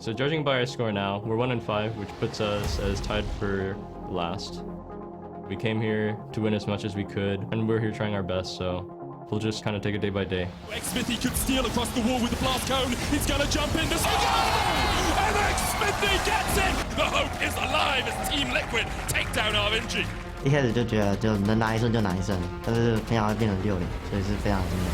So judging by our score now, we're 1-5, which puts us as tied for last. We came here to win as much as we could, and we're here trying our best, so we'll just kind of take it day by day. Smithy could steal across the wall with the blast cone. He's gonna jump in to and Smithy gets it! The hope is alive as Team Liquid take down RNG. 一开始就觉得就能拿1胜就拿1胜，但是没想到变成6-0，所以是非常惊讶。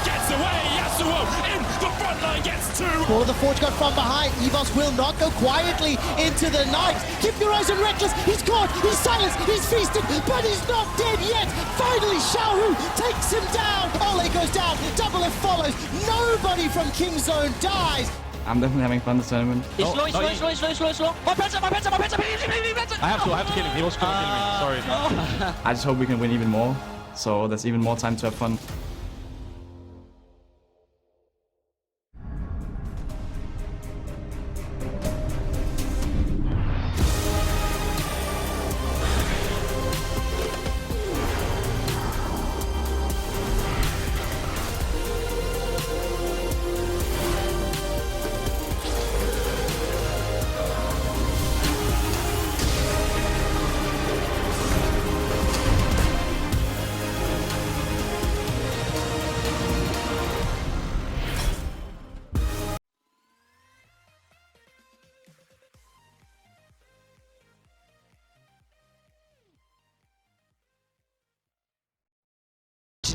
Gets away, Yasuo in the front line gets 2. For the Forge God from behind, EVOS will not go quietly into the night. Keep your eyes on Reckless. He's caught, he's silenced, he's feasted, but he's not dead yet. Finally, Xiaohu takes him down. Ole goes down, Double F follows. Nobody from Kingzone dies. I'm definitely having fun this tournament. He's slow. My pizza. I have to kill him. He was going to kill me. Sorry. I just hope we can win even more, so there's even more time to have fun.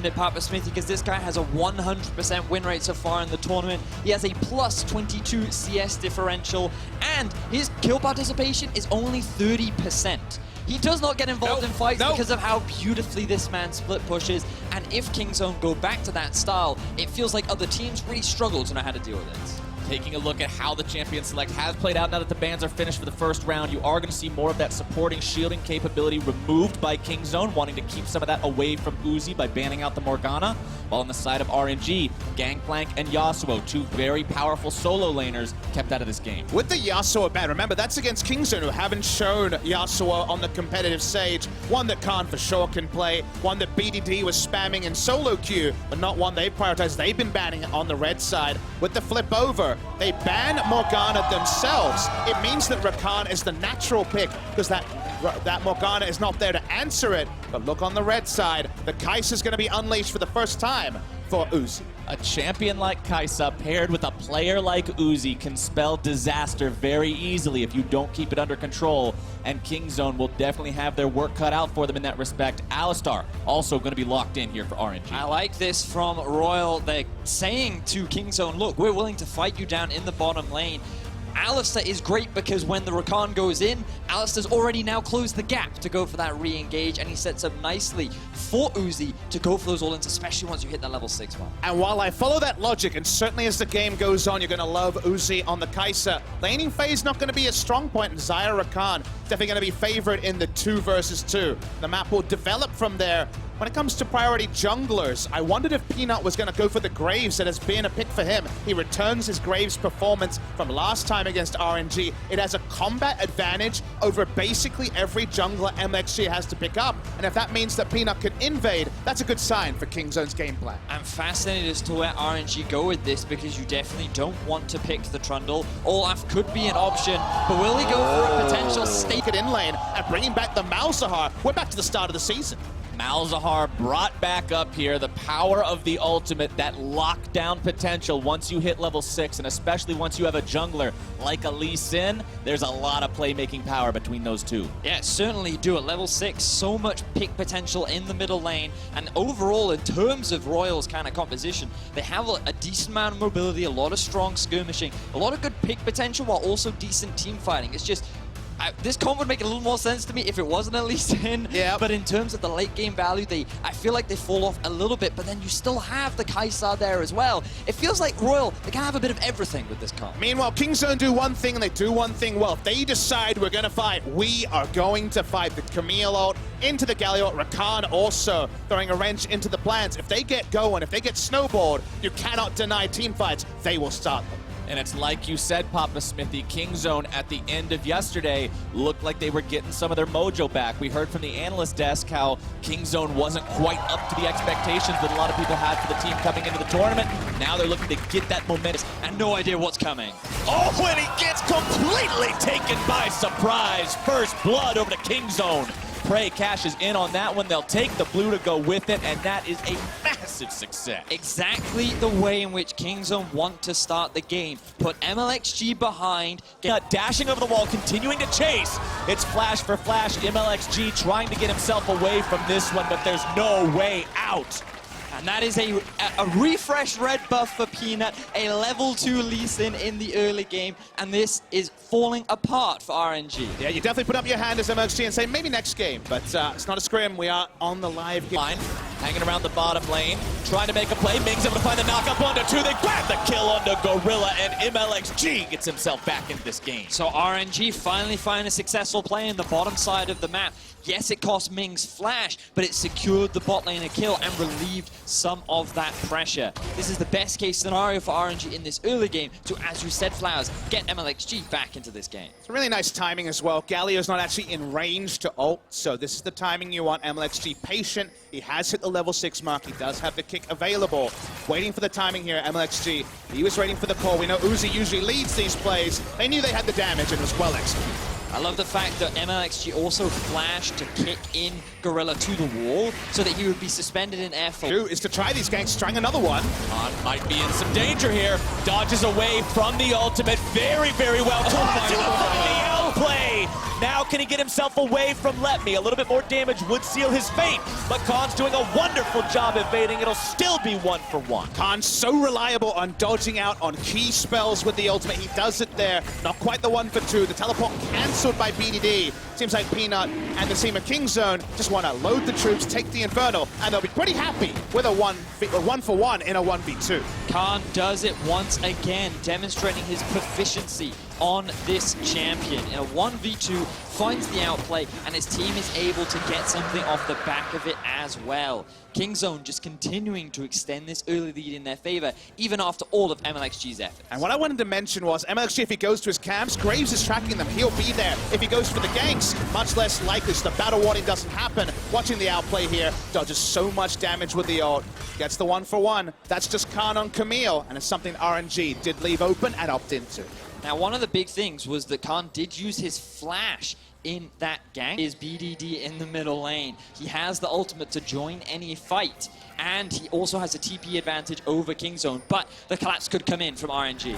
Apart from Smithy, because this guy has a 100% win rate so far in the tournament. He has a plus 22 CS differential, and his kill participation is only 30%. He does not get involved in fights because of how beautifully this man split pushes, and if Kingzone go back to that style, it feels like other teams really struggle to know how to deal with it. Taking a look at how the champion select has played out now that the bans are finished for the first round, you are going to see more of that supporting shielding capability removed by Kingzone, wanting to keep some of that away from Uzi by banning out the Morgana. While on the side of RNG, Gangplank and Yasuo, two very powerful solo laners, kept out of this game. With the Yasuo ban, remember that's against Kingzone, who haven't shown Yasuo on the competitive stage. One that Khan for sure can play, one that BDD was spamming in solo queue, but not one they prioritized. They've been banning on the red side. With the flip over, they ban Morgana themselves. It means that Rakan is the natural pick because that Morgana is not there to answer it. But look on the red side, the Kai'Sa is going to be unleashed for the first time for Uzi. A champion like Kai'Sa paired with a player like Uzi can spell disaster very easily if you don't keep it under control, and Kingzone will definitely have their work cut out for them in that respect. Alistar also going to be locked in here for RNG. I like this from Royal. They're saying to Kingzone, look, we're willing to fight you down in the bottom lane. Alistar is great because when the Rakan goes in, Alistar's already now closed the gap to go for that re-engage, and he sets up nicely for Uzi to go for those all-ins, especially once you hit that level 6 mark. And while I follow that logic, and certainly as the game goes on, you're going to love Uzi on the Kai'Sa, laning phase not going to be a strong point, and Xayah Rakan definitely going to be favored in the 2 versus 2. The map will develop from there. When it comes to priority junglers, I wondered if Peanut was going to go for the Graves that has been a pick for him. He returns his Graves performance from last time against RNG. It has a combat advantage over basically every jungler MXG has to pick up. And if that means that Peanut can invade, that's a good sign for Kingzone's game plan. I'm fascinated as to where RNG go with this because you definitely don't want to pick the Trundle. Olaf could be an option, but will he go for a potential stake it in lane and bringing back the Malzahar? We're back to the start of the season. Malzahar brought back up here, the power of the ultimate, that lockdown potential once you hit level 6, and especially once you have a jungler like a Lee Sin, there's a lot of playmaking power between those two. Yeah, certainly do at level 6, so much pick potential in the middle lane, and overall in terms of Royals kind of composition, they have a decent amount of mobility, a lot of strong skirmishing, a lot of good pick potential while also decent team fighting. It's just, this comp would make a little more sense to me if it wasn't at least in. Yeah. But in terms of the late game value, I feel like they fall off a little bit, but then you still have the Kai'Sa there as well. It feels like Royal, they can have a bit of everything with this comp. Meanwhile, Kingzone do one thing and they do one thing well. If they decide we're going to fight, we are going to fight. The Camille ult into the Galio, Rakan also throwing a wrench into the plans. If they get going, if they get snowballed, you cannot deny team fights. They will start them. And it's like you said, Papa Smithy, Kingzone at the end of yesterday looked like they were getting some of their mojo back. We heard from the analyst desk how Kingzone wasn't quite up to the expectations that a lot of people had for the team coming into the tournament. Now they're looking to get that momentum and no idea what's coming. Oh, and he gets completely taken by surprise. First blood over to Kingzone. Prey cashes in on that one. They'll take the blue to go with it, and that is a massive success. Exactly the way in which Kingzone want to start the game. Put MLXG behind. Dashing over the wall, continuing to chase. It's flash for flash. MLXG trying to get himself away from this one, but there's no way out. And that is a refresh red buff for Peanut, a level 2 Lee Sin in the early game, and this is falling apart for RNG. Yeah, you definitely put up your hand as MXG and say maybe next game, but it's not a scrim. We are on the live game. Line, hanging around the bottom lane, trying to make a play. Ming's able to find the knock-up onto 2. They grab the kill onto Gorilla, and MLXG gets himself back into this game. So RNG finally find a successful play in the bottom side of the map. Yes, it cost Ming's flash, but it secured the bot lane a kill and relieved some of that pressure. This is the best case scenario for RNG in this early game to, as you said, Flowers, get MLXG back into this game. It's really nice timing as well. Galio's not actually in range to ult, so this is the timing you want. MLXG patient. He has hit the level 6 mark. He does have the kick available. Waiting for the timing here, MLXG. He was waiting for the call. We know Uzi usually leads these plays. They knew they had the damage and it was well executed. I love the fact that MLXG also flashed to kick in Gorilla to the wall so that he would be suspended in air for... Is to try these ganks, trying another one. Khan might be in some danger here. Dodges away from the ultimate very, very well. The L play. Now can he get himself away from Let Me? A little bit more damage would seal his fate, but Khan's doing a wonderful job evading. It'll still be 1-for-1. Khan's so reliable on dodging out on key spells with the ultimate. He does it there. Not quite the 1-for-2. The teleport cancelled by BDD. Seems like Peanut and the team of Kingzone just want to load the troops, take the Infernal, and they'll be pretty happy with a 1-for-1 in a 1v2. Khan does it once again, demonstrating his proficiency on this champion. In a 1v2, finds the outplay, and his team is able to get something off the back of it as well. Kingzone just continuing to extend this early lead in their favor, even after all of MLXG's efforts. And what I wanted to mention was, MLXG, if he goes to his camps, Graves is tracking them. He'll be there. If he goes for the ganks, much less likely. So the battle warning doesn't happen. Watching the outplay here, dodges so much damage with the ult. Gets the 1-for-1. That's just Khan on Camille, and it's something RNG did leave open and opt into. Now, one of the big things was that Khan did use his flash in that gank. Is BDD in the middle lane. He has the ultimate to join any fight, and he also has a TP advantage over Kingzone, but the collapse could come in from RNG.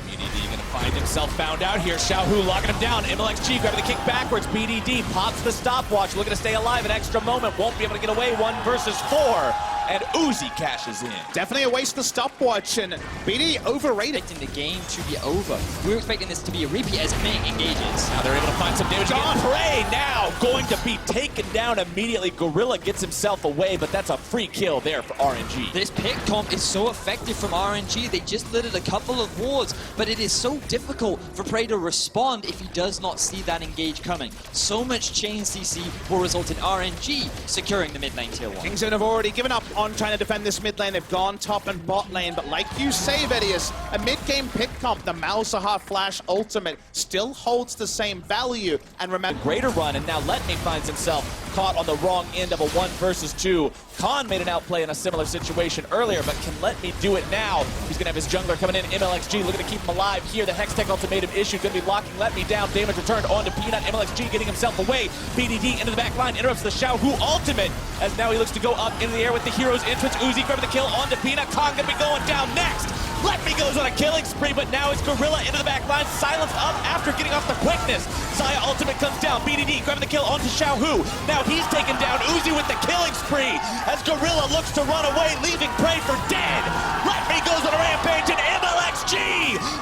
BDD gonna find himself found out here. Xiaohu locking him down. MLXG grabbing the kick backwards. BDD pops the stopwatch, looking to stay alive. An extra moment, won't be able to get away. 1 versus 4. And Uzi cashes in. Definitely a waste of stopwatch, and BD overrated. Expecting the game to be over. We were expecting this to be a repeat as Ming engages. Now they're able to find some damage on Prey. Now going to be taken down immediately. Gorilla gets himself away, but that's a free kill there for RNG. This pick comp is so effective from RNG. They just littered a couple of wards, but it is so difficult for Prey to respond if he does not see that engage coming. So much chain CC will result in RNG securing the mid lane tier 1. Kingzone have already given up on trying to defend this mid lane. They've gone top and bot lane, but like you say, Vedius, a mid-game pick comp, the Malzahar Flash ultimate, still holds the same value. And remember, greater run, and now Let Me finds himself caught on the wrong end of a 1 versus 2. Khan made an outplay in a similar situation earlier, but can Let Me do it now? He's gonna have his jungler coming in. MLXG looking to keep him alive here. The Hextech ultimatum issue gonna be locking Let Me down. Damage returned onto Peanut. MLXG getting himself away. BDD into the back line, interrupts the Xiaohu ultimate, as now he looks to go up into the air with the hero's entrance. Uzi grabbing the kill onto Peanut. Khan gonna be going down next. Let Me goes on a killing spree, but now it's Gorilla into the back line. Silenced up after getting off the quickness. Zaya ultimate comes down. BDD grabbing the kill onto Xiaohu. Now he's taken down. Uzi with the killing spree as Gorilla looks to run away, leaving Prey for dead. Let Me goes on a rampage, and MLXG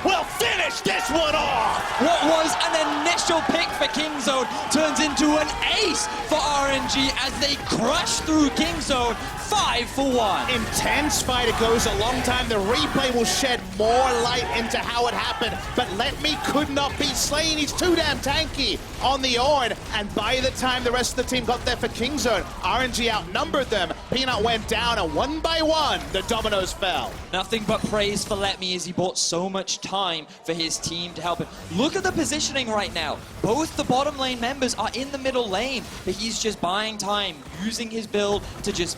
will finish this one off. What was an initial pick for Kingzone turns into an ace for RNG. RNG as they crush through King Zone 5-1. Intense fight. It goes a long time. The replay will shed more light into how it happened. But Let Me could not be slain. He's too damn tanky on the Ornn. And by the time the rest of the team got there for King Zone, RNG outnumbered them. Peanut went down, and one by one, the dominoes fell. Nothing but praise for Let Me as he bought so much time for his team to help him. Look at the positioning right now. Both the bottom lane members are in the middle lane, but he's just buying time, using his build to just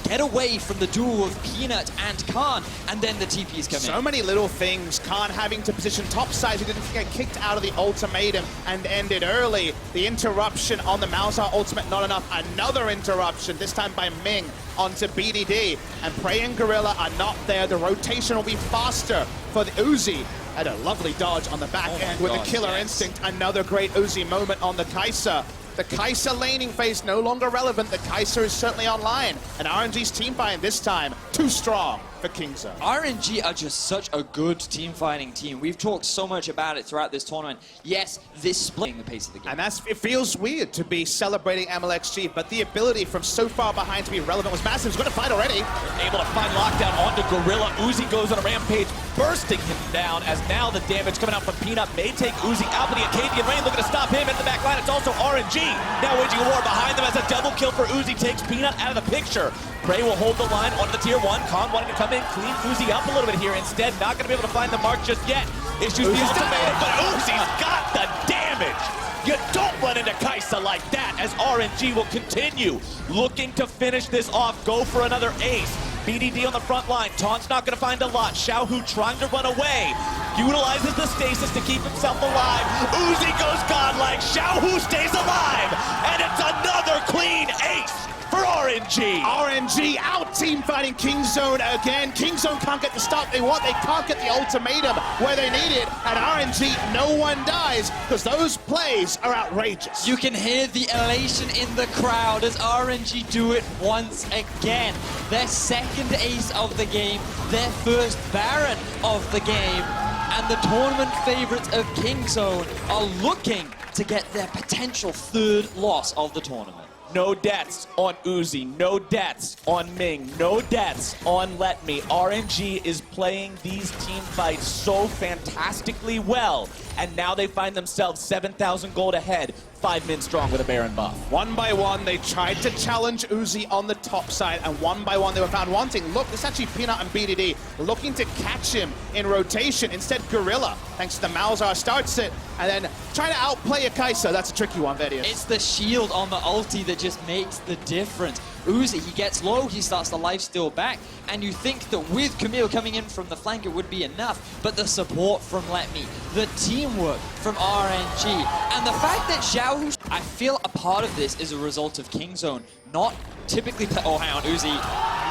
get away from the duel of Peanut and Khan, and then the TPs come in. So many little things. Khan having to position topside. He didn't get kicked out of the ultimatum and ended early. The interruption on the Malzahar ultimate, not enough. Another interruption, this time by Ming onto BDD. And Prey and Gorilla are not there. The rotation will be faster for the Uzi. Had a lovely dodge on the back end with the killer instinct. Another great Uzi moment on the Kai'Sa. The Kai'Sa laning phase no longer relevant. The Kai'Sa is certainly online. And RNG's team fight this time, too strong for King Zone. RNG are just such a good team fighting team. We've talked so much about it throughout this tournament. Yes, this splitting the pace of the game. And it feels weird to be celebrating MLXG, but the ability from so far behind to be relevant was massive. He's going to fight already. Able to find lockdown onto Gorilla. Uzi goes on a rampage, bursting him down as now the damage coming out from Peanut may take Uzi out, but the Acadian Rain looking to stop him in the back line. It's also RNG now waging a war behind them as a double kill for Uzi takes Peanut out of the picture. Prey will hold the line onto the tier 1. Khan wanting to come in, clean Uzi up a little bit here. Instead, not going to be able to find the mark just yet. Issues the ultimatum, but Uzi's got the damage. You don't run into Kai'Sa like that as RNG will continue looking to finish this off, go for another ace. BDD on the front line. Taunt's not going to find a lot. Xiaohu trying to run away. Utilizes the stasis to keep himself alive. Uzi goes godlike. Xiaohu stays alive. And it's another clean ace for RNG. RNG out team fighting King Zone again. King Zone can't get the stop they want. They can't get the ultimatum where they need it. And RNG, no one dies because those plays are outrageous. You can hear the elation in the crowd as RNG do it once again. Their second ace of the game, their first Baron of the game, and the tournament favorites of King Zone are looking to get their potential third loss of the tournament. No deaths on Uzi, no deaths on Ming, no deaths on Let Me. RNG is playing these team fights so fantastically well, and now they find themselves 7,000 gold ahead, 5 men strong with a Baron buff. One by one, they tried to challenge Uzi on the top side, and one by one, they were found wanting. Look, this is actually Peanut and BDD looking to catch him in rotation. Instead, Gorilla, thanks to the Malzahar, starts it, and then trying to outplay a Kai'Sa. That's a tricky one, Vedius. It's the shield on the ulti that just makes the difference. Uzi, he gets low, he starts the lifesteal back, and you think that with Camille coming in from the flank, it would be enough, but the support from Let Me, the teamwork from RNG, and the fact that Xiaohu, I feel a part of this is a result of King Zone, not typically oh, hang on, Uzi.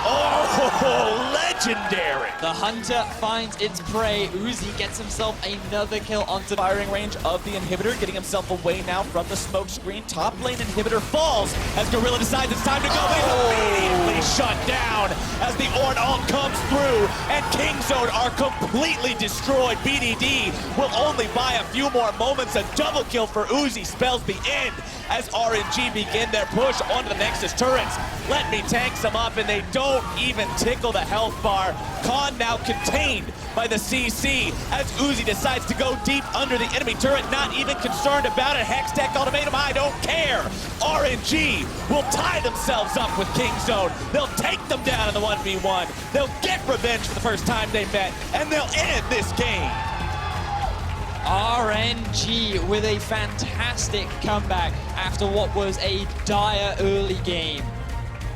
Oh, legendary! The Hunter finds its prey. Uzi gets himself another kill onto firing range of the inhibitor, getting himself away now from the smoke screen. Top lane inhibitor falls as Gorilla decides it's time to go. He's immediately shut down as the Ornn ult comes through, and King Zone are completely destroyed. BDD will only buy a few more moments. A double kill for Uzi spells the end as RNG begin their push onto the Nexus turrets. Let Me tanks them up, and they don't even tickle the health bar. Khan now contained by the CC as Uzi decides to go deep under the enemy turret, not even concerned about it. Hex tech ultimatum, I don't care. RNG will tie themselves up with King Zone. They'll take them down in the 1v1. They'll get revenge for the first time they met, and they'll end this game. RNG with a fantastic comeback after what was a dire early game.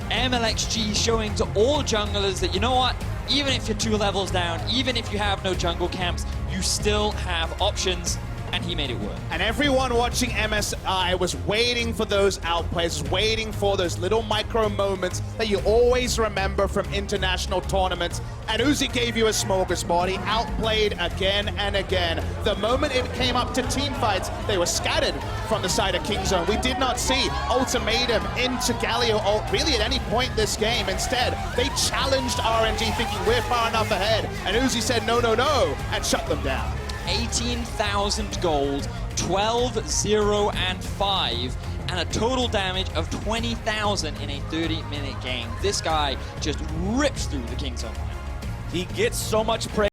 MLXG showing to all junglers that, you know what, even if you're 2 levels down, even if you have no jungle camps, you still have options, and he made it work. And everyone watching MSI was waiting for those outplays, waiting for those little micro moments that you always remember from international tournaments. And Uzi gave you a smorgasbord. He outplayed again and again. The moment it came up to team fights, they were scattered from the side of King Zone. We did not see ultimatum into Galio ult really at any point this game. Instead, they challenged RNG thinking we're far enough ahead. And Uzi said no, no, no, and shut them down. 18,000 gold, 12, 0, and 5, and a total damage of 20,000 in a 30-minute game. This guy just rips through the Kingzone line. He gets so much praise.